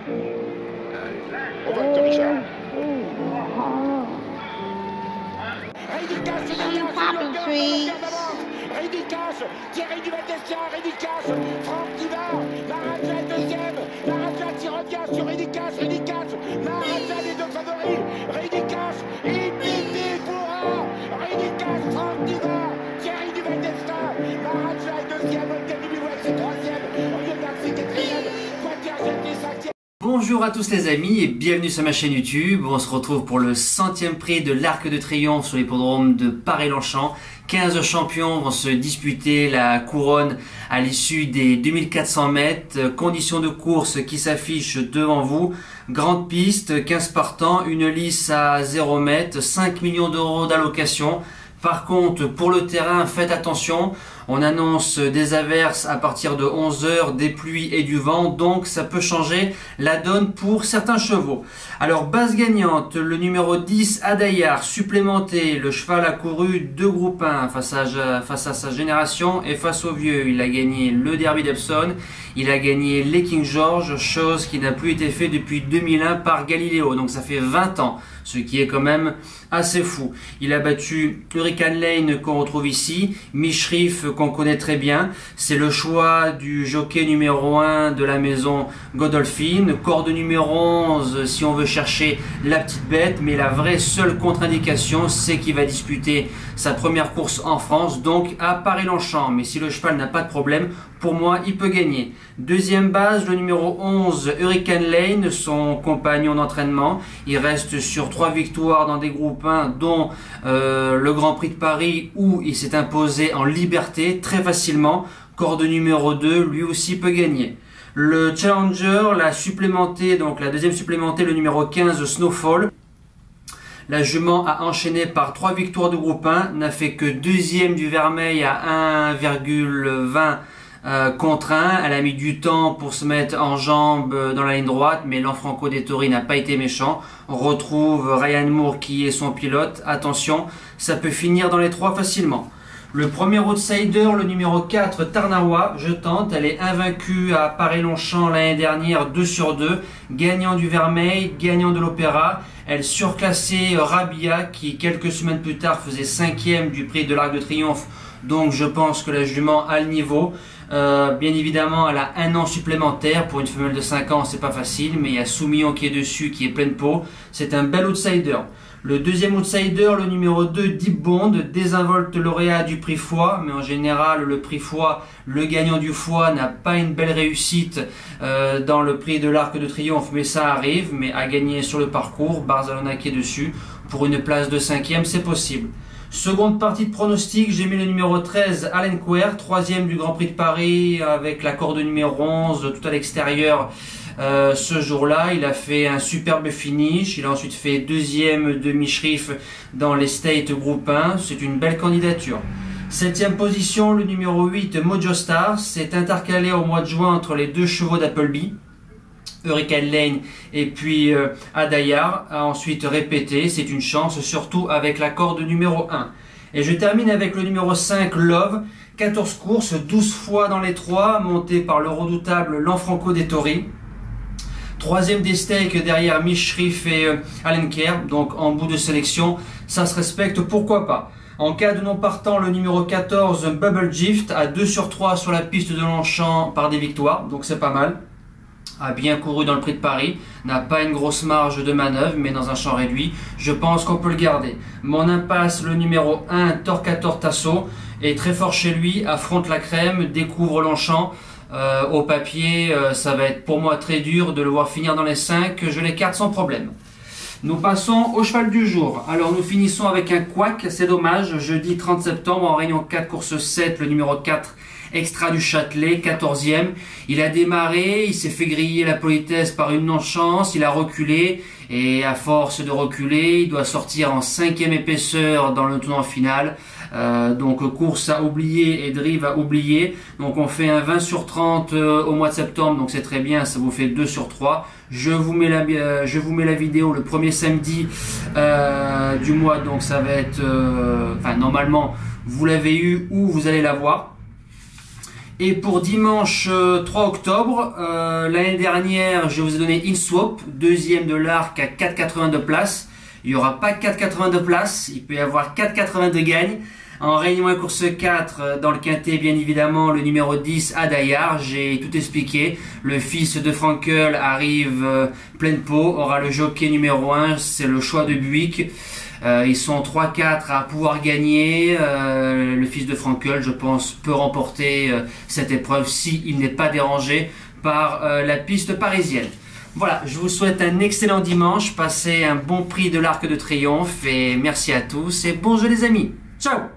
On vote de Richard. Rédicace, Thierry Duval-Destia, Rédicace, Franck Diva, Maraja deuxième, Maraja qui revient sur Rédicace, Maraja les deux favoris, Rédicace, Infinity pour Rédicace, Franck Diva, Thierry Duval-Destia, Maraja est deuxième, Olga Dubuel c'est troisième, Olivier c'est quatrième, Poitiers Jacques cinquième. Bonjour à tous les amis et bienvenue sur ma chaîne YouTube. On se retrouve pour le 100e prix de l'Arc de Triomphe sur l'hippodrome de Paris-Longchamp. 15 champions vont se disputer la couronne à l'issue des 2400 mètres. Conditions de course qui s'affichent devant vous. Grande piste, 15 partants, une lice à 0 mètres, 5 millions d'euros d'allocation. Par contre, pour le terrain, faites attention. On annonce des averses à partir de 11 h, des pluies et du vent, donc ça peut changer la donne pour certains chevaux. Alors, base gagnante, le numéro 10, Adayar, supplémenté. Le cheval a couru 2 groupes 1 face à sa génération et face au vieux. Il a gagné le Derby d'Epsom, il a gagné les King George, chose qui n'a plus été fait depuis 2001 par Galileo, donc ça fait 20 ans. Ce qui est quand même assez fou. Il a battu Hurricane Lane qu'on retrouve ici, Mishrif qu'on connaît très bien. C'est le choix du jockey numéro 1 de la maison Godolphin. Corde numéro 11 si on veut chercher la petite bête. Mais la vraie seule contre-indication, c'est qu'il va disputer sa première course en France, donc à Paris-Longchamp. Mais si le cheval n'a pas de problème, pour moi, il peut gagner. Deuxième base, le numéro 11, Hurricane Lane, son compagnon d'entraînement. Il reste sur 3 victoires dans des groupes 1, dont le Grand Prix de Paris, où il s'est imposé en liberté très facilement. Corde numéro 2, lui aussi peut gagner. Le Challenger, la supplémentée, donc la deuxième supplémentée, le numéro 15, Snowfall. La jument a enchaîné par 3 victoires de groupe 1, n'a fait que deuxième du Vermeil à 1,20 contre 1. Elle a mis du temps pour se mettre en jambe dans la ligne droite, mais l'Enfranco Dettori n'a pas été méchant. On retrouve Ryan Moore qui est son pilote. Attention, ça peut finir dans les 3 facilement. Le premier outsider, le numéro 4, Tarnawa, je tente. Elle est invaincue à Paris-Longchamp l'année dernière, 2 sur 2. Gagnant du Vermeil, gagnant de l'Opéra. Elle surclassait Rabia qui, quelques semaines plus tard, faisait 5e du prix de l'Arc de Triomphe. Donc je pense que la jument a le niveau. Bien évidemment, elle a 1 an supplémentaire. Pour une femelle de 5 ans, c'est pas facile. Mais il y a Soumillon qui est dessus, qui est pleine peau. C'est un bel outsider. Le deuxième outsider, le numéro 2, Deep Bond, désinvolte lauréat du prix Foix, mais en général, le prix Foix, le gagnant du Foix n'a pas une belle réussite dans le prix de l'Arc de Triomphe, mais ça arrive, mais à gagner sur le parcours, Barzalona qui est dessus, pour une place de 5e, c'est possible. Seconde partie de pronostic, j'ai mis le numéro 13, Alenquer, 3e du Grand Prix de Paris, avec la corde numéro 11, tout à l'extérieur. Ce jour-là, il a fait un superbe finish. Il a ensuite fait 2e de Mishrif dans les State Group 1. C'est une belle candidature. 7e position, le numéro 8, Mojo Star. C'est intercalé au mois de juin entre les 2 chevaux d'Appleby, Hurricane Lane et puis Adayar. A ensuite répété. C'est une chance, surtout avec la corde numéro 1. Et je termine avec le numéro 5, Love. 14 courses, 12 fois dans les 3, monté par le redoutable Lanfranco Dettori. 3e des stakes derrière Mishrif et Alenquer, donc en bout de sélection, ça se respecte, pourquoi pas. En cas de non partant, le numéro 14, Bubble Gift, à 2 sur 3 sur la piste de Longchamp par des victoires, donc c'est pas mal. A bien couru dans le prix de Paris, n'a pas une grosse marge de manœuvre, mais dans un champ réduit, je pense qu'on peut le garder. Mon impasse, le numéro 1, Torquator Tasso, est très fort chez lui, affronte la crème, découvre Longchamp. Au papier, ça va être pour moi très dur de le voir finir dans les 5, je l'écarte sans problème. Nous passons au cheval du jour. Alors nous finissons avec un couac, c'est dommage, jeudi 30 septembre en réunion 4 course 7, le numéro 4, Extra du Châtelet, 14e. Il a démarré, il s'est fait griller la politesse par une non-chance, il a reculé et à force de reculer, il doit sortir en 5e épaisseur dans le tournant final. Donc course à oublier et drive à oublier. Donc on fait un 20 sur 30 au mois de septembre, donc c'est très bien, ça vous fait 2 sur 3. Je vous mets la vidéo le premier samedi du mois, donc ça va être, enfin normalement vous l'avez eu ou vous allez la voir. Et pour dimanche 3 octobre, l'année dernière, je vous ai donné InSwap, deuxième de l'arc à 4,80 de place. Il n'y aura pas 4,80 de place, il peut y avoir 4,80 de gagne. En réunion à course 4, dans le quintet, bien évidemment, le numéro 10, Adayar, j'ai tout expliqué. Le fils de Frankel arrive pleine peau, aura le jockey numéro 1, c'est le choix de Buick. Ils sont 3-4 à pouvoir gagner. Le fils de Frankel, je pense, peut remporter cette épreuve s'il n'est pas dérangé par la piste parisienne. Voilà, je vous souhaite un excellent dimanche, passez un bon prix de l'Arc de Triomphe et merci à tous et bon jeu les amis. Ciao!